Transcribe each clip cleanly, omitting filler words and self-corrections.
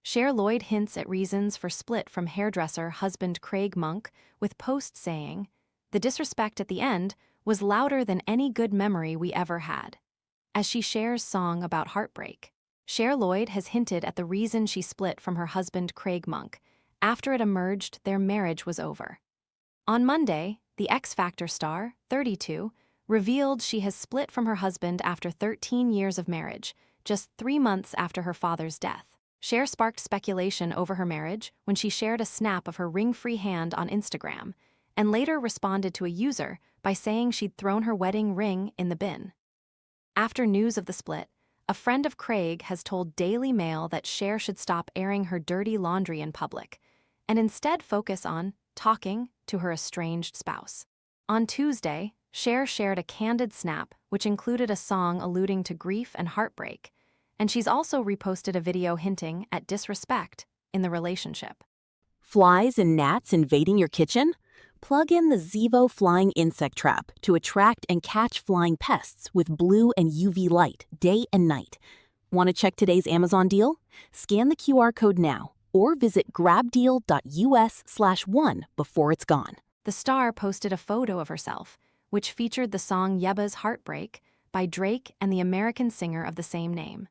Cher Lloyd hints at reasons for split from hairdresser husband Craig Monk, with post saying, "The disrespect at the end was louder than any good memory we ever had." As she shares song about heartbreak, Cher Lloyd has hinted at the reason she split from her husband Craig Monk. After it emerged their marriage was over. On Monday, the X Factor star, 32, revealed she has split from her husband after 13 years of marriage, just 3 months after her father's death. Cher sparked speculation over her marriage when she shared a snap of her ring-free hand on Instagram, and later responded to a user by saying she'd thrown her wedding ring in the bin. After news of the split, a friend of Craig has told Daily Mail that Cher should stop airing her dirty laundry in public and instead focus on talking to her estranged spouse. On Tuesday, Cher shared a candid snap which included a song alluding to grief and heartbreak, and she's also reposted a video hinting at disrespect in the relationship. Flies and gnats invading your kitchen? Plug in the Zevo Flying Insect Trap to attract and catch flying pests with blue and UV light day and night. Want to check today's Amazon deal? Scan the QR code now or visit grabdeal.us/one before it's gone. The star posted a photo of herself, which featured the song Yebba's Heartbreak by Drake and the American singer of the same name.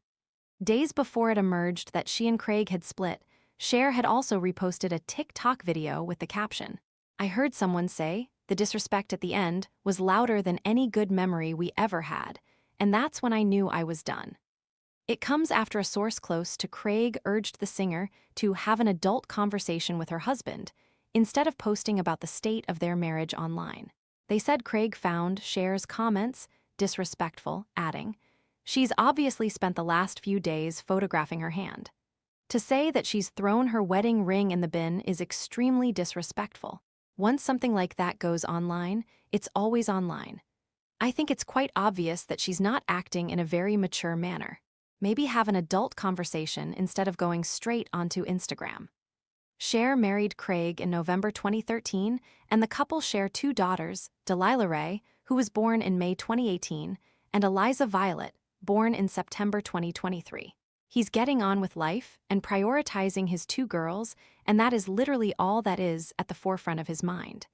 Days before it emerged that she and Craig had split, Cher had also reposted a TikTok video with the caption, "I heard someone say, the disrespect at the end was louder than any good memory we ever had, and that's when I knew I was done." It comes after a source close to Craig urged the singer to have an adult conversation with her husband, instead of posting about the state of their marriage online. They said Craig found Cher's comments disrespectful, adding, "She's obviously spent the last few days photographing her hand. To say that she's thrown her wedding ring in the bin is extremely disrespectful. Once something like that goes online, it's always online. I think it's quite obvious that she's not acting in a very mature manner. Maybe have an adult conversation instead of going straight onto Instagram." Cher married Craig in November 2013, and the couple share 2 daughters, Delilah Ray, who was born in May 2018, and Eliza Violet, born in September 2023. He's getting on with life and prioritizing his 2 girls, and that is literally all that is at the forefront of his mind.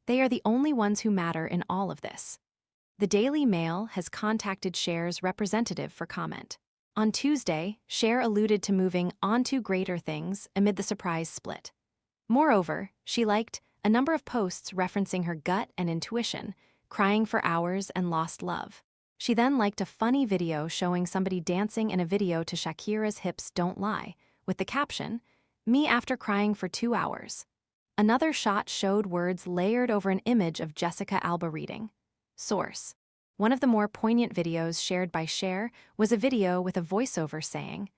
They are the only ones who matter in all of this. The Daily Mail has contacted Cher's representative for comment. On Tuesday, Cher alluded to moving on to greater things amid the surprise split. Moreover, she liked a number of posts referencing her gut and intuition, crying for hours and lost love. She then liked a funny video showing somebody dancing in a video to Shakira's Hips Don't Lie, with the caption, "Me after crying for 2 hours." Another shot showed words layered over an image of Jessica Alba reading. Source: one of the more poignant videos shared by Cher was a video with a voiceover saying,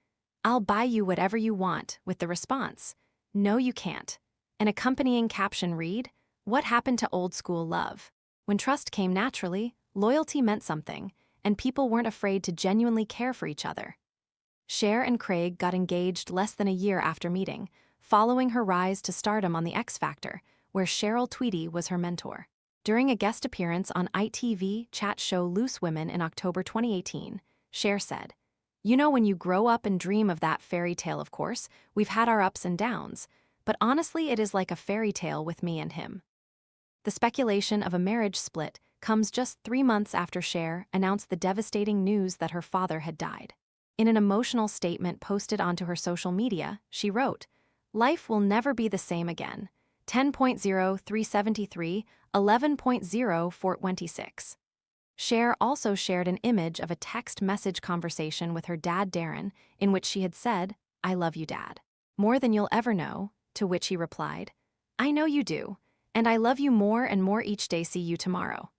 "I'll buy you whatever you want," with the response, "No you can't." An accompanying caption read, "What happened to old school love? When trust came naturally, loyalty meant something, and people weren't afraid to genuinely care for each other." Cher and Craig got engaged less than a year after meeting, following her rise to stardom on The X Factor, where Cheryl Tweedy was her mentor. During a guest appearance on ITV chat show Loose Women in October 2018, Cher said, "You know when you grow up and dream of that fairy tale, of course, we've had our ups and downs, but honestly it is like a fairy tale with me and him." The speculation of a marriage split comes just 3 months after Cher announced the devastating news that her father had died. In an emotional statement posted onto her social media, she wrote, "Life will never be the same again. 10.0 373, 11.0 426. Cher also shared an image of a text message conversation with her dad Darren, in which she had said, "I love you, Dad. More than you'll ever know," to which he replied, "I know you do, and I love you more and more each day. See you tomorrow."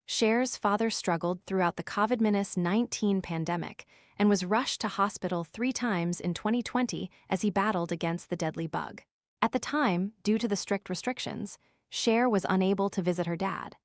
Cher's father struggled throughout the COVID-19 pandemic and was rushed to hospital 3 times in 2020 as he battled against the deadly bug. At the time, due to the strict restrictions, Cher was unable to visit her dad.